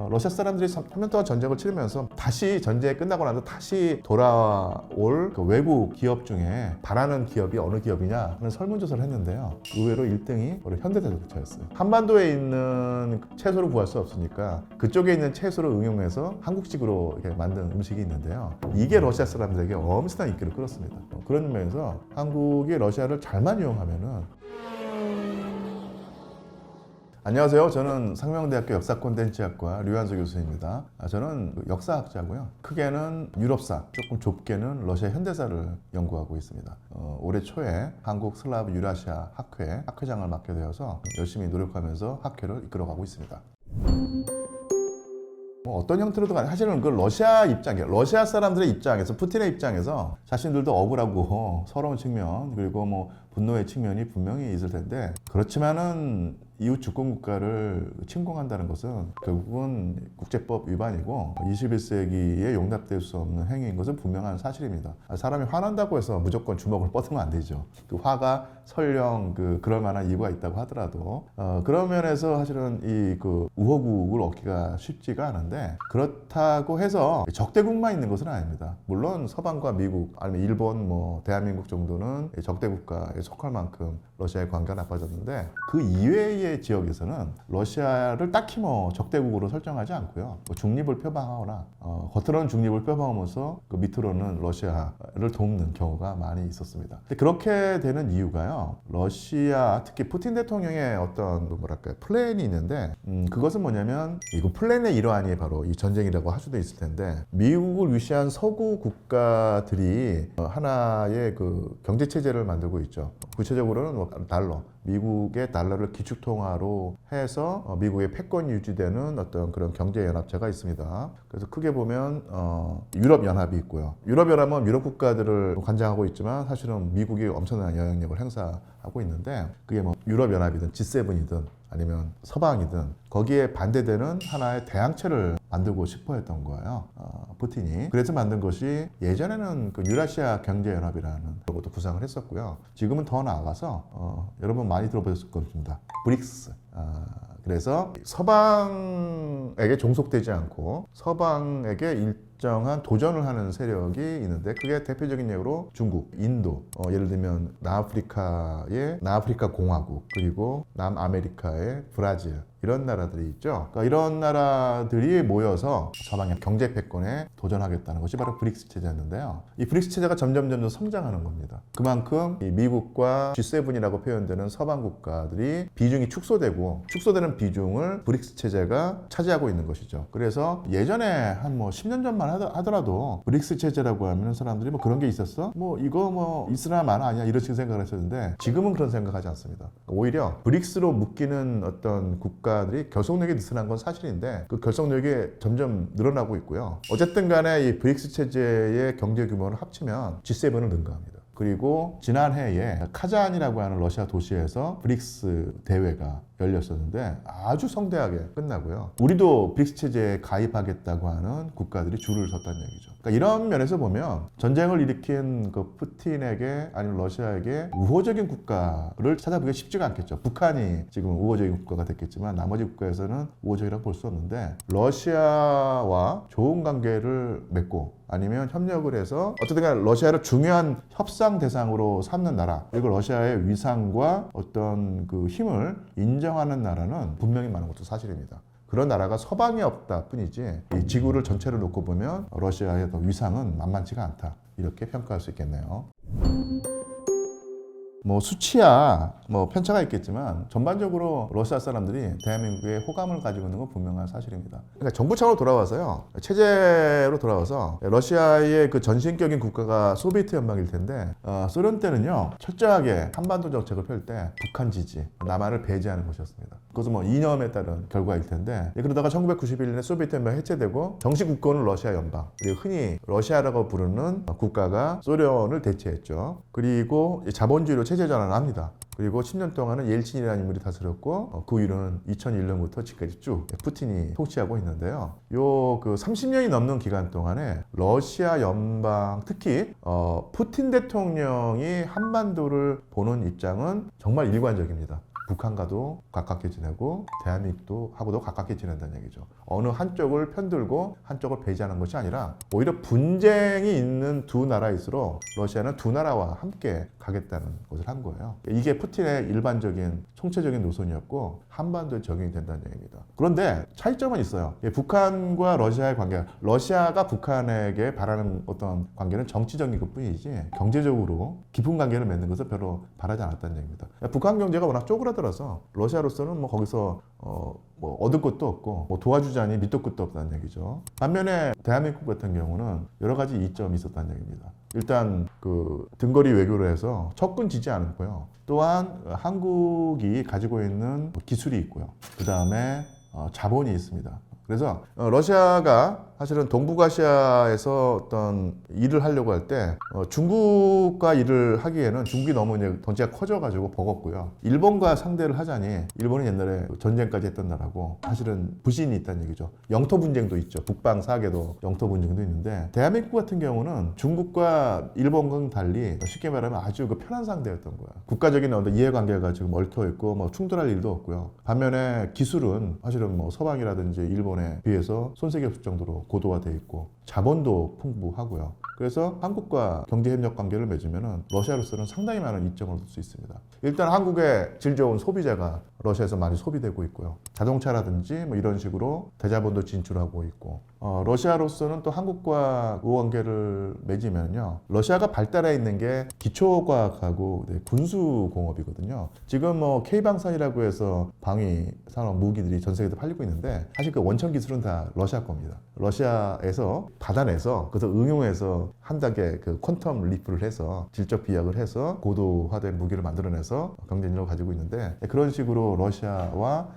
러시아 사람들이 3년 동안 전쟁을 치르면서 다시 전쟁이 끝나고 나서 다시 돌아올 그 외국 기업 중에 바라는 기업이 어느 기업이냐 하는 설문조사를 했는데요. 의외로 1등이 바로 현대자동차였어요. 한반도에 있는 채소를 구할 수 없으니까 그쪽에 있는 채소를 응용해서 한국식으로 이렇게 만든 음식이 있는데요. 이게 러시아 사람들에게 엄청난 인기를 끌었습니다. 그런 면에서 한국이 러시아를 잘만 이용하면은. 안녕하세요. 저는 상명대학교 역사콘텐츠학과 류한수 교수입니다. 저는 역사학자고요. 크게는 유럽사, 조금 좁게는 러시아 현대사를 연구하고 있습니다. 올해 초에 한국 슬라브 유라시아 학회장을 맡게 되어서 열심히 노력하면서 학회를 이끌어가고 있습니다. 어떤 형태로든 간에 사실은 그 러시아 사람들의 입장에서, 푸틴의 입장에서 자신들도 억울하고 서러운 측면, 그리고 분노의 측면이 분명히 있을 텐데, 그렇지만은 이웃 주권 국가를 침공한다는 것은 결국은 국제법 위반이고 21세기에 용납될 수 없는 행위인 것은 분명한 사실입니다. 사람이 화난다고 해서 무조건 주먹을 뻗으면 안 되죠. 그 화가 설령 그럴 만한 이유가 있다고 하더라도 그런 면에서 사실은 이 우호국을 얻기가 쉽지가 않은데, 그렇다고 해서 적대국만 있는 것은 아닙니다. 물론 서방과 미국 아니면 일본, 대한민국 정도는 적대 국가에 속할 만큼 러시아의 관계가 나빠졌는데, 그 이외의 지역에서는 러시아를 딱히 적대국으로 설정하지 않고요. 중립을 표방하거나 겉으로는 중립을 표방하면서 그 밑으로는 러시아를 돕는 경우가 많이 있었습니다. 근데 그렇게 되는 이유가요, 러시아 특히 푸틴 대통령의 어떤 플랜이 있는데, 그것은 뭐냐면 이 플랜의 일환이 바로 이 전쟁이라고 할 수도 있을 텐데, 미국을 위시한 서구 국가들이 하나의 그 경제 체제를 만들고 있죠. 구체적으로는 달러, 미국의 달러를 기축통화로 해서 미국의 패권이 유지되는 어떤 그런 경제연합체가 있습니다. 그래서 크게 보면 유럽연합이 있고요. 유럽연합은 유럽 국가들을 관장하고 있지만 사실은 미국이 엄청난 영향력을 행사하고 있는데, 그게 유럽연합이든 G7이든 아니면 서방이든 거기에 반대되는 하나의 대항체를 만들고 싶어 했던 거예요, 푸틴이. 그래서 만든 것이 예전에는 그 유라시아 경제연합이라는 것도 구상을 했었고요. 지금은 더 나아가서 여러분 많이 들어보셨을 겁니다. 브릭스. 그래서 서방에게 종속되지 않고 서방에게 일정한 도전을 하는 세력이 있는데, 그게 대표적인 예로 중국, 인도, 예를 들면 남아프리카의 남아프리카 공화국, 그리고 남아메리카의 브라질, 이런 나라들이 있죠. 그러니까 이런 나라들이 모여서 서방의 경제 패권에 도전하겠다는 것이 바로 브릭스 체제였는데요. 이 브릭스 체제가 점점 성장하는 겁니다. 그만큼 이 미국과 G7이라고 표현되는 서방 국가들이 비중이 축소되는 비중을 브릭스 체제가 차지하고 있는 것이죠. 그래서 예전에 한 10년 전만 하더라도 브릭스 체제라고 하면 사람들이 그런 게 있었어? 이거 있으나 마나 아니야? 이런 식으로 생각을 했었는데, 지금은 그런 생각하지 않습니다. 오히려 브릭스로 묶이는 어떤 국가들이 결속력이 느슨한 건 사실인데, 그 결속력이 점점 늘어나고 있고요. 어쨌든 간에 이 브릭스 체제의 경제 규모를 합치면 G7을 능가합니다. 그리고 지난해에 카잔이라고 하는 러시아 도시에서 브릭스 대회가 열렸었는데 아주 성대하게 끝나고요. 우리도 브릭스 체제에 가입하겠다고 하는 국가들이 줄을 섰다는 얘기죠. 그러니까 이런 면에서 보면 전쟁을 일으킨 그 푸틴에게 아니면 러시아에게 우호적인 국가를 찾아보기가 쉽지가 않겠죠. 북한이 지금 우호적인 국가가 됐겠지만 나머지 국가에서는 우호적이라고 볼 수 없는데, 러시아와 좋은 관계를 맺고 아니면 협력을 해서 어쨌든 간에 러시아를 중요한 협상 대상으로 삼는 나라, 그리고 러시아의 위상과 어떤 그 힘을 인정하는 나라는 분명히 많은 것도 사실입니다. 그런 나라가 서방에 없다 뿐이지, 이 지구를 전체를 놓고 보면 러시아의 위상은 만만치가 않다, 이렇게 평가할 수 있겠네요. 수치야 편차가 있겠지만 전반적으로 러시아 사람들이 대한민국에 호감을 가지고 있는 건 분명한 사실입니다. 그러니까 정부 차원으로 돌아와서요, 체제로 돌아와서 러시아의 그 전신격인 국가가 소비에트 연방일 텐데, 소련 때는요 철저하게 한반도 정책을 펼 때 북한 지지, 남한을 배제하는 것이었습니다. 그것은 이념에 따른 결과일 텐데, 그러다가 1991년에 소비에트 연방이 해체되고 정식 국권은 러시아 연방, 그리고 흔히 러시아라고 부르는 국가가 소련을 대체했죠. 그리고 자본주의로 체제 전환을 합니다. 그리고 10년 동안은 옐친이라는 인물이 다스렸고, 그 이후는 2001년부터 지금까지 쭉 푸틴이 통치하고 있는데요. 요 30년이 넘는 기간 동안에 러시아 연방, 특히 푸틴 대통령이 한반도를 보는 입장은 정말 일관적입니다. 북한과도 가깝게 지내고 대한민국도 하고도 가깝게 지낸다는 얘기죠. 어느 한쪽을 편들고 한쪽을 배제하는 것이 아니라 오히려 분쟁이 있는 두 나라일수록 러시아는 두 나라와 함께 가겠다는 것을 한 거예요. 이게 푸틴의 일반적인 총체적인 노선이었고 한반도에 적용이 된다는 얘기입니다. 그런데 차이점은 있어요. 북한과 러시아의 관계, 러시아가 북한에게 바라는 어떤 관계는 정치적인 것뿐이지 경제적으로 깊은 관계를 맺는 것을 별로 바라지 않았다는 얘기입니다. 북한 경제가 워낙 쪼그라들어서 러시아로서는 뭐 거기서 뭐 얻을 것도 없고 뭐 도와주자니 밑도 끝도 없다는 얘기죠. 반면에 대한민국 같은 경우는 여러 가지 이점이 있었다는 얘기입니다. 일단 그 등거리 외교를 해서 접근지지 않았고요. 또한 한국이 가지고 있는 기술이 있고요. 그 다음에 자본이 있습니다. 그래서 러시아가 사실은 동북아시아에서 어떤 일을 하려고 할 때 중국과 일을 하기에는 중국이 너무 이제 덩치가 커져가지고 버겁고요. 일본과 상대를 하자니 일본은 옛날에 전쟁까지 했던 나라고 사실은 부신이 있다는 얘기죠. 영토 분쟁도 있죠. 북방 사계도 영토 분쟁도 있는데 대한민국 같은 경우는 중국과 일본과는 달리 쉽게 말하면 아주 그 편한 상대였던 거야. 국가적인 어떤 이해관계가 지금 얽혀 있고 뭐 충돌할 일도 없고요. 반면에 기술은 사실은 뭐 서방이라든지 일본에 비해서 손색이 없을 정도로 고도화되어 있고 자본도 풍부하고요. 그래서 한국과 경제협력 관계를 맺으면 러시아로서는 상당히 많은 이점을 얻을 수 있습니다. 일단 한국의 질 좋은 소비재가 러시아에서 많이 소비되고 있고요. 자동차라든지 뭐 이런 식으로 대자본도 진출하고 있고 러시아로서는 또 한국과 관계를 맺으면요. 러시아가 발달해 있는 게 기초과학하고 군수공업이거든요. 지금 뭐 K방산이라고 해서 방위 산업 무기들이 전 세계에 팔리고 있는데 사실 그 원천 기술은 다 러시아 겁니다. 러시아에서 받아내서 그래서 응용해서 한 단계 그 퀀텀 리프를 해서 질적 비약을 해서 고도화된 무기를 만들어내서 경쟁력을 가지고 있는데 그런 식으로 러시아와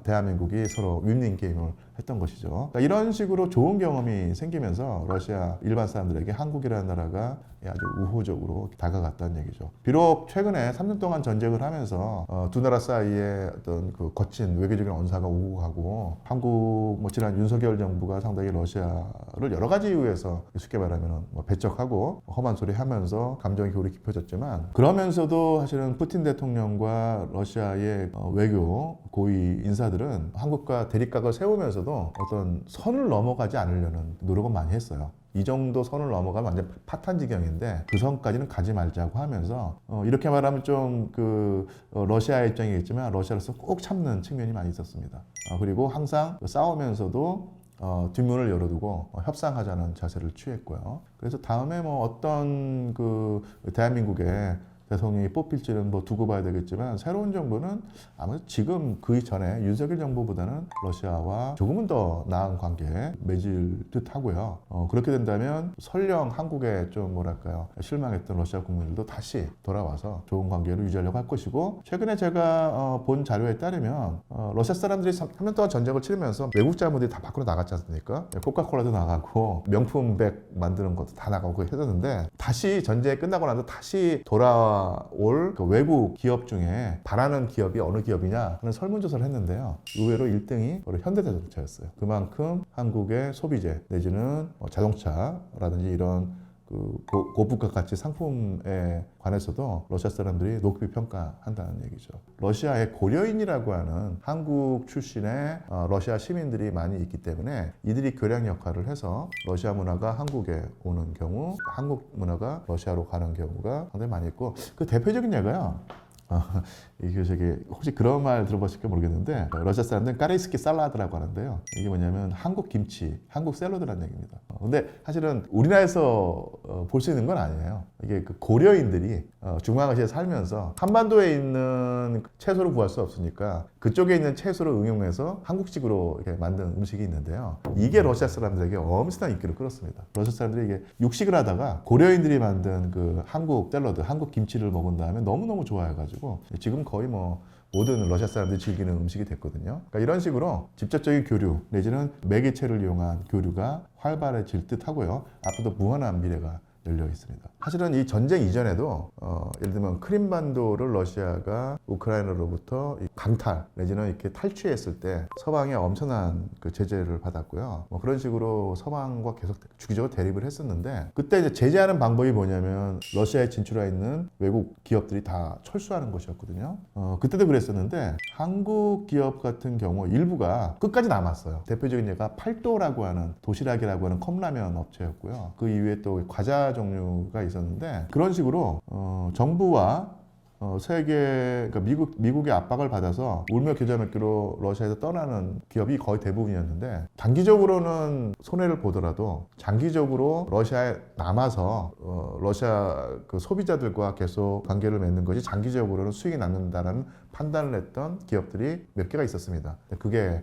대한민국이 서로 윈윈 게임을 했던 것이죠. 그러니까 이런 식으로 좋은 경험이 생기면서 러시아 일반 사람들에게 한국이라는 나라가 아주 우호적으로 다가갔다는 얘기죠. 비록 최근에 3년 동안 전쟁을 하면서 두 나라 사이에 어떤 그 거친 외교적인 언사가 오고 가고 한국 뭐 지난 윤석열 정부가 상당히 러시아를 여러 가지 이유에서 쉽게 말하면 뭐 배척하고 험한 소리 하면서 감정의 교울이 깊어졌지만 그러면서도 사실은 푸틴 대통령과 러시아의 외교 고위 인사들은 한국과 대립각을 세우면서도 어떤 선을 넘어가지 않으려는 노력은 많이 했어요. 이 정도 선을 넘어가면 완전 파탄 지경인데 그 선까지는 가지 말자고 하면서 이렇게 말하면 좀 그 러시아의 입장이겠지만 러시아로서 꼭 참는 측면이 많이 있었습니다. 그리고 항상 싸우면서도 뒷문을 열어두고 협상하자는 자세를 취했고요. 그래서 다음에 뭐 어떤 그 대한민국의 대통령이 뽑힐지는 뭐 두고 봐야 되겠지만 새로운 정부는 아마 지금 그 전에 윤석열 정부보다는 러시아와 조금은 더 나은 관계 맺을 듯 하고요. 그렇게 된다면 설령 한국에 좀 뭐랄까요 실망했던 러시아 국민들도 다시 돌아와서 좋은 관계를 유지하려고 할 것이고 최근에 제가 본 자료에 따르면 러시아 사람들이 3년 동안 전쟁을 치르면서 외국 자본들이 다 밖으로 나갔지 않습니까? 코카콜라도 나가고 명품백 만드는 것도 다 나가고 했었는데 다시 전쟁이 끝나고 나서 다시 돌아올 그 외국 기업 중에 바라는 기업이 어느 기업이냐 하는 설문조사를 했는데요. 의외로 1등이 바로 현대자동차였어요. 그만큼 한국의 소비재 내지는 자동차라든지 이런 그 고부가 가치 상품에 관해서도 러시아 사람들이 높이 평가한다는 얘기죠. 러시아의 고려인이라고 하는 한국 출신의 러시아 시민들이 많이 있기 때문에 이들이 교량 역할을 해서 러시아 문화가 한국에 오는 경우, 한국 문화가 러시아로 가는 경우가 상당히 많이 있고 그 대표적인 예가요. 이게 저기 혹시 그런 말 들어보실까 모르겠는데 러시아 사람들은 까레이스키 살라드라고 하는데요. 이게 뭐냐면 한국 김치, 한국 샐러드라는 얘기입니다. 근데 사실은 우리나라에서 볼 수 있는 건 아니에요. 이게 그 고려인들이 중앙아시아에 살면서 한반도에 있는 채소를 구할 수 없으니까 그쪽에 있는 채소를 응용해서 한국식으로 이렇게 만든 음식이 있는데요. 이게 러시아 사람들에게 엄청난 인기를 끌었습니다. 러시아 사람들이 이게 육식을 하다가 고려인들이 만든 그 한국 샐러드, 한국 김치를 먹은 다음에 너무너무 좋아해가지고 지금 거의 뭐 모든 러시아 사람들이 즐기는 음식이 됐거든요. 그러니까 이런 식으로 직접적인 교류 내지는 매개체를 이용한 교류가 활발해질 듯 하고요. 앞으로도 무한한 미래가 열려 있습니다. 사실은 이 전쟁 이전에도 예를 들면 크림반도를 러시아가 우크라이나로부터 강탈 내지는 이렇게 탈취했을 때 서방에 엄청난 그 제재를 받았고요. 뭐 그런 식으로 서방과 계속 주기적으로 대립을 했었는데 그때 이제 제재하는 방법이 뭐냐면 러시아에 진출해 있는 외국 기업들이 다 철수하는 것이었거든요. 그때도 그랬었는데 한국 기업 같은 경우 일부가 끝까지 남았어요. 대표적인 예가 팔도라고 하는 도시락이라고 하는 컵라면 업체였고요. 그 이후에 또 과자 종류가 있었는데 그런 식으로 정부와 세계 그러니까 미국의 압박을 받아서 울며 겨자 먹기로 러시아에서 떠나는 기업이 거의 대부분이었는데 단기적으로는 손해를 보더라도 장기적으로 러시아에 남아서 러시아 그 소비자들과 계속 관계를 맺는 것이 장기적으로는 수익이 남는다는 판단을 했던 기업들이 몇 개가 있었습니다. 그게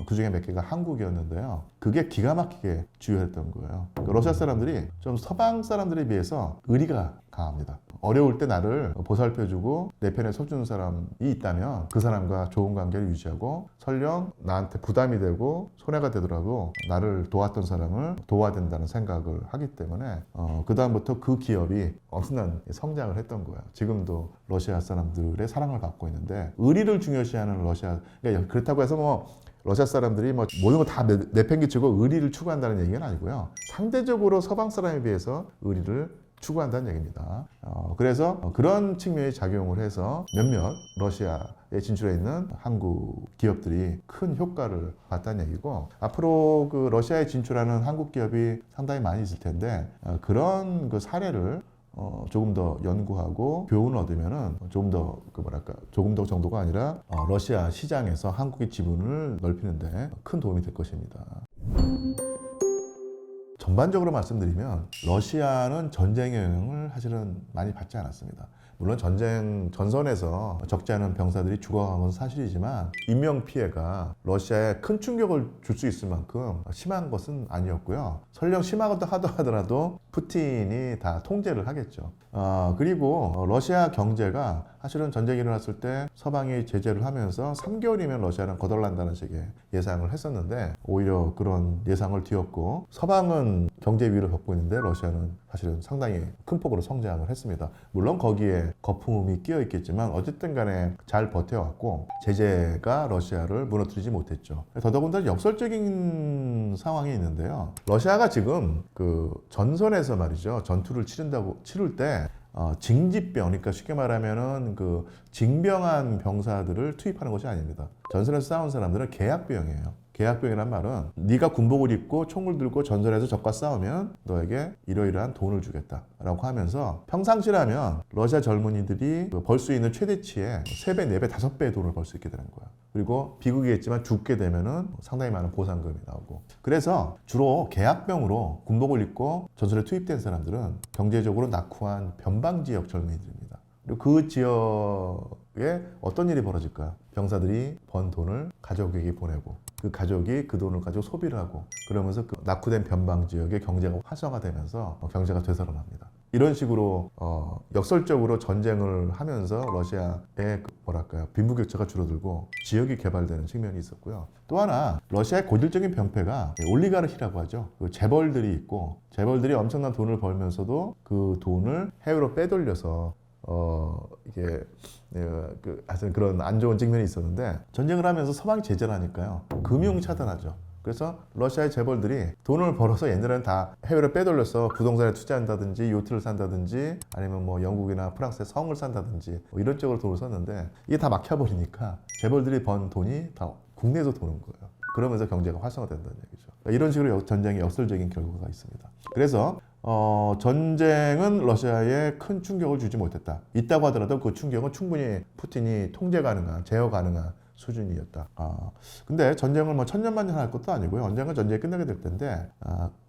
그 중에 몇 개가 한국이었는데요. 그게 기가 막히게 주요했던 거예요. 그러니까 러시아 사람들이 좀 서방 사람들에 비해서 의리가 강합니다. 어려울 때 나를 보살펴주고 내 편에 서주는 사람이 있다면 그 사람과 좋은 관계를 유지하고 설령 나한테 부담이 되고 손해가 되더라도 나를 도왔던 사람을 도와야 된다는 생각을 하기 때문에 그 다음부터 그 기업이 엄청난 성장을 했던 거예요. 지금도 러시아 사람들의 사랑을 받고 있는데 의리를 중요시하는 러시아, 그러니까 그렇다고 해서 뭐 러시아 사람들이 뭐 모든 거 다 내팽개치고 의리를 추구한다는 얘기는 아니고요. 상대적으로 서방 사람에 비해서 의리를 추구한다는 얘기입니다. 그래서 그런 측면이 작용을 해서 몇몇 러시아에 진출해 있는 한국 기업들이 큰 효과를 봤다는 얘기고 앞으로 그 러시아에 진출하는 한국 기업이 상당히 많이 있을 텐데 그런 그 사례를 조금 더 연구하고 교훈을 얻으면은 조금 더 조금 더 정도가 아니라 러시아 시장에서 한국의 지분을 넓히는데 큰 도움이 될 것입니다. 전반적으로 말씀드리면 러시아는 전쟁의 영향을 사실은 많이 받지 않았습니다. 물론 전선에서 적지 않은 병사들이 죽어간 건 사실이지만 인명피해가 러시아에 큰 충격을 줄 수 있을 만큼 심한 것은 아니었고요. 설령 심하다 하더라도 푸틴이 다 통제를 하겠죠. 그리고 러시아 경제가 사실은 전쟁이 일어났을 때 서방이 제재를 하면서 3개월이면 러시아는 거덜난다는 식의 예상을 했었는데 오히려 그런 예상을 뒤엎고 서방은 경제 위기를 겪고 있는데 러시아는 사실은 상당히 큰 폭으로 성장을 했습니다. 물론 거기에 거품이 끼어 있겠지만 어쨌든 간에 잘 버텨왔고 제재가 러시아를 무너뜨리지 못했죠. 더더군다나 역설적인 상황이 있는데요. 러시아가 지금 그 전선에서 말이죠. 전투를 치를 때 징집병, 그러니까 쉽게 말하면은 그 징병한 병사들을 투입하는 것이 아닙니다. 전선에서 싸운 사람들은 계약병이에요. 계약병이란 말은 네가 군복을 입고 총을 들고 전선에서 적과 싸우면 너에게 이러이러한 돈을 주겠다라고 하면서 평상시라면 러시아 젊은이들이 벌 수 있는 최대치의 3배, 4배, 5배의 돈을 벌 수 있게 되는 거야. 그리고 비극이겠지만 죽게 되면은 상당히 많은 보상금이 나오고 그래서 주로 계약병으로 군복을 입고 전선에 투입된 사람들은 경제적으로 낙후한 변방지역 젊은이들입니다. 그리고 그 지역에 어떤 일이 벌어질까요? 병사들이 번 돈을 가족에게 보내고 그 가족이 그 돈을 가지고 소비를 하고 그러면서 그 낙후된 변방 지역의 경제가 활성화되면서 경제가 되살아납니다. 이런 식으로 역설적으로 전쟁을 하면서 러시아의 빈부격차가 줄어들고 지역이 개발되는 측면이 있었고요. 또 하나 러시아의 고질적인 병폐가 올리가르히라고 하죠. 그 재벌들이 있고 재벌들이 엄청난 돈을 벌면서도 그 돈을 해외로 빼돌려서 이게 하여튼 그런 안 좋은 측면이 있었는데 전쟁을 하면서 서방이 제재를 하니까요. 금융 차단하죠. 그래서 러시아의 재벌들이 돈을 벌어서 옛날에는 다 해외로 빼돌려서 부동산에 투자한다든지 요트를 산다든지 아니면 뭐 영국이나 프랑스의 성을 산다든지 뭐 이런 쪽으로 돈을 썼는데 이게 다 막혀버리니까 재벌들이 번 돈이 다 국내에서 도는 거예요. 그러면서 경제가 활성화된다는 얘기죠. 이런 식으로 전쟁의 역설적인 결과가 있습니다. 그래서 전쟁은 러시아에 큰 충격을 주지 못했다. 있다고 하더라도 그 충격은 충분히 푸틴이 통제 가능한, 제어 가능한 수준이었다. 근데 전쟁을 뭐 천년만년 할 것도 아니고요. 언젠가 전쟁이 끝나게 될 텐데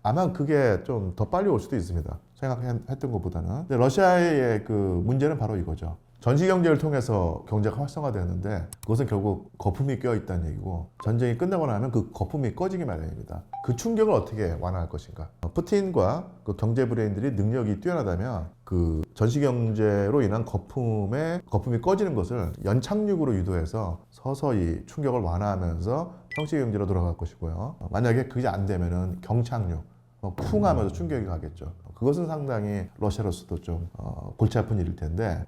아마 그게 좀 더 빨리 올 수도 있습니다. 생각했던 것보다는. 근데 러시아의 그 문제는 바로 이거죠. 전시 경제를 통해서 경제가 활성화되었는데 그것은 결국 거품이 껴있다는 얘기고 전쟁이 끝나고 나면 그 거품이 꺼지기 마련입니다. 그 충격을 어떻게 완화할 것인가. 푸틴과 그 경제 브레인들이 능력이 뛰어나다면 그 전시 경제로 인한 거품이 꺼지는 것을 연착륙으로 유도해서 서서히 충격을 완화하면서 형식 경제로 돌아갈 것이고요. 만약에 그게 안 되면은 경착륙, 쿵 하면서 충격이 가겠죠. 그것은 상당히 러시아로서도 좀 골치 아픈 일일 텐데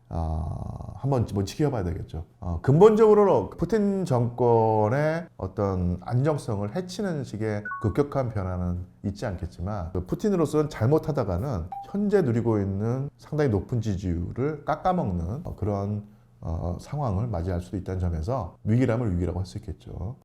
한번 지켜봐야 되겠죠. 근본적으로 푸틴 정권의 어떤 안정성을 해치는 식의 급격한 변화는 있지 않겠지만 푸틴으로서는 잘못하다가는 현재 누리고 있는 상당히 높은 지지율을 깎아먹는 그런 상황을 맞이할 수도 있다는 점에서 위기라면 위기라고 할 수 있겠죠.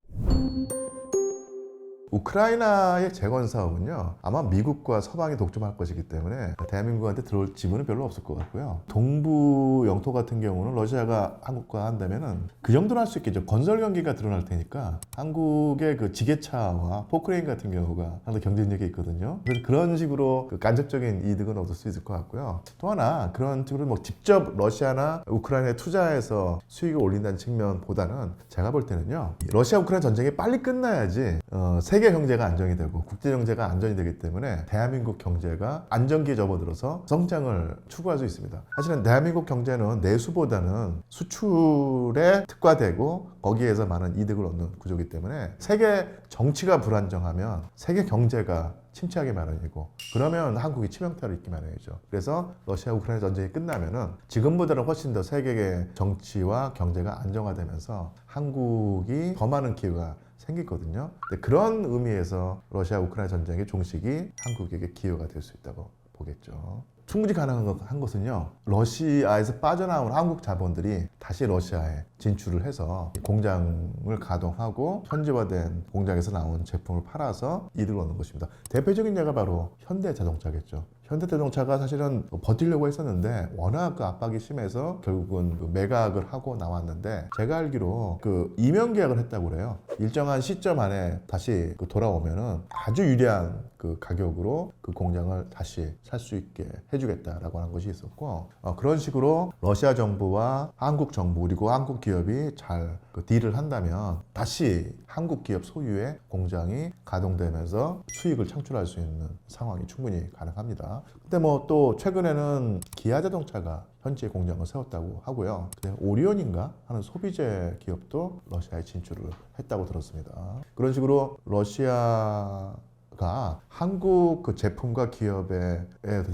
우크라이나의 재건 사업은요, 아마 미국과 서방이 독점할 것이기 때문에 대한민국한테 들어올 지분은 별로 없을 것 같고요. 동부 영토 같은 경우는 러시아가 한국과 한다면은 그 정도는 할 수 있겠죠. 건설 경기가 드러날 테니까 한국의 그 지게차와 포크레인 같은 경우가 상당히 경쟁력이 있거든요. 그래서 그런 식으로 그 간접적인 이득은 얻을 수 있을 것 같고요. 또 하나 그런 식으로 뭐 직접 러시아나 우크라이나에 투자해서 수익을 올린다는 측면보다는 제가 볼 때는요, 러시아 우크라이나 전쟁이 빨리 끝나야지 세계 경제가 안정이 되고 국제 경제가 안정이 되기 때문에 대한민국 경제가 안정기에 접어들어서 성장을 추구할 수 있습니다. 사실은 대한민국 경제는 내수보다는 수출에 특화되고 거기에서 많은 이득을 얻는 구조이기 때문에 세계 정치가 불안정하면 세계 경제가 침체하기 마련이고 그러면 한국이 치명타를 입기 마련이죠. 그래서 러시아 우크라이나 전쟁이 끝나면은 지금보다는 훨씬 더 세계의 정치와 경제가 안정화되면서 한국이 더 많은 기회가 생기거든요. 그런 의미에서 러시아 우크라이나 전쟁의 종식이 한국에게 기회가 될 수 있다고 보겠죠. 충분히 가능한 것은요, 러시아에서 빠져나온 한국 자본들이 다시 러시아에 진출을 해서 공장을 가동하고 현지화된 공장에서 나온 제품을 팔아서 이득을 얻는 것입니다. 대표적인 예가 바로 현대자동차겠죠. 현대자동차가 사실은 버티려고 했었는데 워낙 그 압박이 심해서 결국은 그 매각을 하고 나왔는데, 제가 알기로 그 이명 계약을 했다고 그래요. 일정한 시점 안에 다시 돌아오면은 아주 유리한 그 가격으로 그 공장을 다시 살 수 있게 해주겠다라고 하는 것이 있었고, 그런 식으로 러시아 정부와 한국 정부 그리고 한국 기업이 잘 그 딜을 한다면 다시 한국 기업 소유의 공장이 가동되면서 수익을 창출할 수 있는 상황이 충분히 가능합니다. 근데 뭐 또 최근에는 기아 자동차가 현지에 공장을 세웠다고 하고요. 오리온인가 하는 소비재 기업도 러시아에 진출을 했다고 들었습니다. 그런 식으로 러시아가 한국 그 제품과 기업의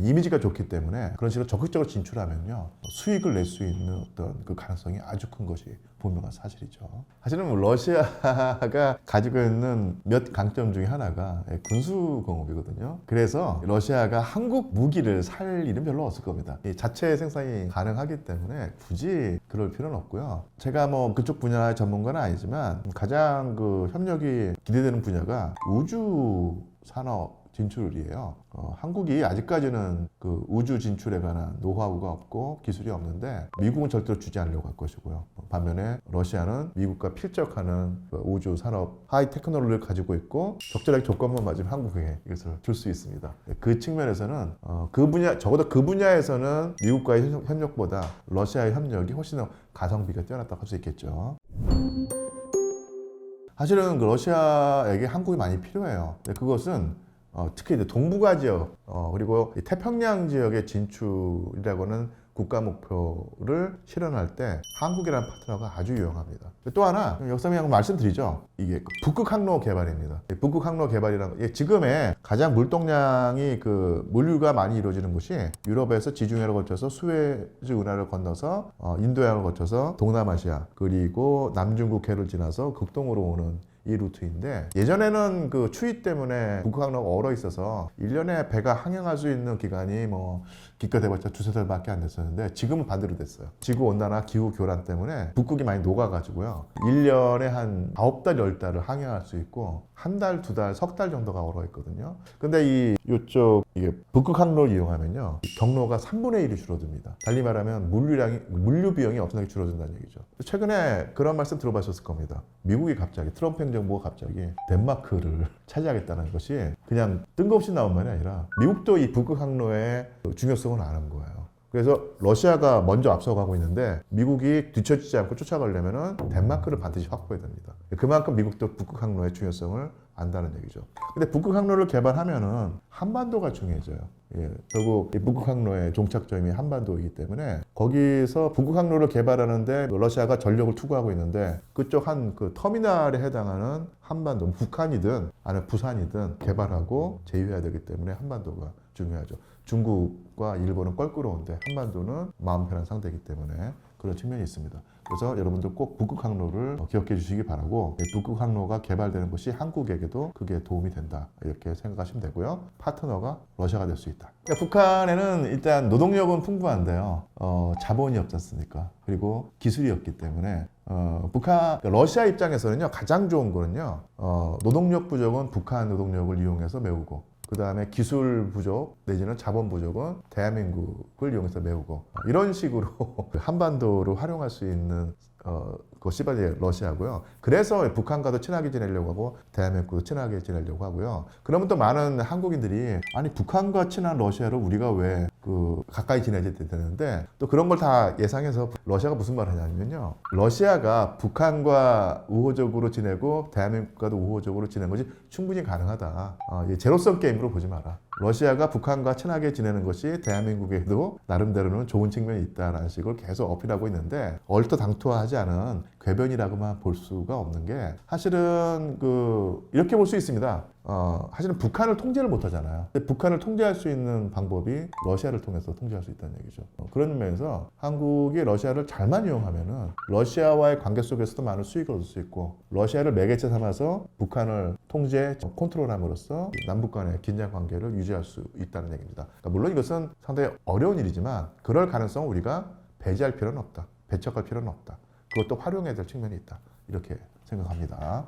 이미지가 좋기 때문에 그런 식으로 적극적으로 진출하면요, 수익을 낼 수 있는 어떤 그 가능성이 아주 큰 것이 분명한 사실이죠. 사실은 뭐 러시아가 가지고 있는 몇 강점 중에 하나가 군수 공업이거든요. 그래서 러시아가 한국 무기를 살 일은 별로 없을 겁니다. 자체 생산이 가능하기 때문에 굳이 그럴 필요는 없고요. 제가 뭐 그쪽 분야의 전문가는 아니지만 가장 그 협력이 기대되는 분야가 우주 산업 진출이에요. 한국이 아직까지는 그 우주 진출에 관한 노하우가 없고 기술이 없는데 미국은 절대로 주지 않으려고 할 것이고요. 반면에 러시아는 미국과 필적하는 그 우주 산업 하이 테크놀로지를 가지고 있고 적절하게 조건만 맞으면 한국에게 이것을 줄 수 있습니다. 그 측면에서는 그 분야, 적어도 그 분야에서는 미국과의 협력보다 러시아의 협력이 훨씬 더 가성비가 뛰어났다고 할 수 있겠죠. 사실은 러시아에게 한국이 많이 필요해요. 그것은 특히 이제 동북아 지역 그리고 태평양 지역의 진출이라고는 국가 목표를 실현할 때 한국이라는 파트너가 아주 유용합니다. 또 하나 여기서 그냥 말씀드리죠. 이게 북극 항로 개발입니다. 북극 항로 개발이라는 게 지금의 가장 물동량이 그 물류가 많이 이루어지는 곳이 유럽에서 지중해를 거쳐서 수에즈 운하를 건너서 인도양을 거쳐서 동남아시아 그리고 남중국해를 지나서 극동으로 오는 이 루트인데, 예전에는 그 추위 때문에 북극항로가 얼어 있어서 1년에 배가 항행할 수 있는 기간이 뭐 기껏 해봤자 2~3달밖에 안 됐었는데 지금은 반대로 됐어요. 지구온난화 기후 교란 때문에 북극이 많이 녹아가지고요, 1년에 한 9달, 10달을 항행할 수 있고 한 달, 2달, 석 달 정도가 얼어 있거든요. 근데 이쪽 이게 북극항로를 이용하면요, 경로가 3분의 1이 줄어듭니다. 달리 말하면 물류 비용이 엄청나게 줄어든다는 얘기죠. 최근에 그런 말씀 들어보셨을 겁니다. 미국이 갑자기 트럼프 행정부가 갑자기 덴마크를 차지하겠다는 것이 그냥 뜬금없이 나온 말이 아니라 미국도 이 북극항로의 중요성을 아는 거예요. 그래서 러시아가 먼저 앞서가고 있는데 미국이 뒤처지지 않고 쫓아가려면 덴마크를 반드시 확보해야 됩니다. 그만큼 미국도 북극항로의 중요성을 안다는 얘기죠. 근데 북극 항로를 개발하면은 한반도가 중요해져요. 예, 결국 이 북극 항로의 종착점이 한반도이기 때문에 거기서 북극 항로를 개발하는데 러시아가 전력을 투구하고 있는데 그쪽 한 그 터미널에 해당하는 한반도, 북한이든 아니면 부산이든 개발하고 제휴해야 되기 때문에 한반도가 중요하죠. 중국과 일본은 껄끄러운데 한반도는 마음 편한 상대이기 때문에 그런 측면이 있습니다. 그래서 여러분들 꼭 북극 항로를 기억해 주시기 바라고, 북극 항로가 개발되는 것이 한국에게도 그게 도움이 된다 이렇게 생각하시면 되고요. 파트너가 러시아가 될 수 있다. 그러니까 북한에는 일단 노동력은 풍부한데요. 자본이 없지 않습니까? 그리고 기술이 없기 때문에 북한, 러시아 입장에서는요, 가장 좋은 거는요, 노동력 부족은 북한 노동력을 이용해서 메우고, 그 다음에 기술 부족 내지는 자본 부족은 대한민국을 이용해서 메우고, 이런 식으로 한반도를 활용할 수 있는 것이 바로 러시아고요. 그래서 북한과도 친하게 지내려고 하고 대한민국도 친하게 지내려고 하고요. 그러면 또 많은 한국인들이 아니 북한과 친한 러시아를 우리가 왜 가까이 지내야 되는데, 또 그런 걸 다 예상해서 러시아가 무슨 말을 하냐면요, 러시아가 북한과 우호적으로 지내고 대한민국과도 우호적으로 지내는 것이 충분히 가능하다. 제로섬 게임으로 보지 마라. 러시아가 북한과 친하게 지내는 것이 대한민국에도 나름대로는 좋은 측면이 있다는 식으로 계속 어필하고 있는데, 얼토당토하지 않은 궤변이라고만 볼 수가 없는 게, 사실은 이렇게 볼 수 있습니다. 사실은 북한을 통제를 못 하잖아요. 근데 북한을 통제할 수 있는 방법이 러시아를 통해서 통제할 수 있다는 얘기죠. 그런 면에서 한국이 러시아를 잘만 이용하면은 러시아와의 관계 속에서도 많은 수익을 얻을 수 있고, 러시아를 매개체 삼아서 북한을 통제, 컨트롤함으로써 남북 간의 긴장 관계를 유지할 수 있다는 얘기입니다. 그러니까 물론 이것은 상당히 어려운 일이지만 그럴 가능성은 우리가 배제할 필요는 없다. 배척할 필요는 없다. 그것도 활용해야 될 측면이 있다. 이렇게 생각합니다.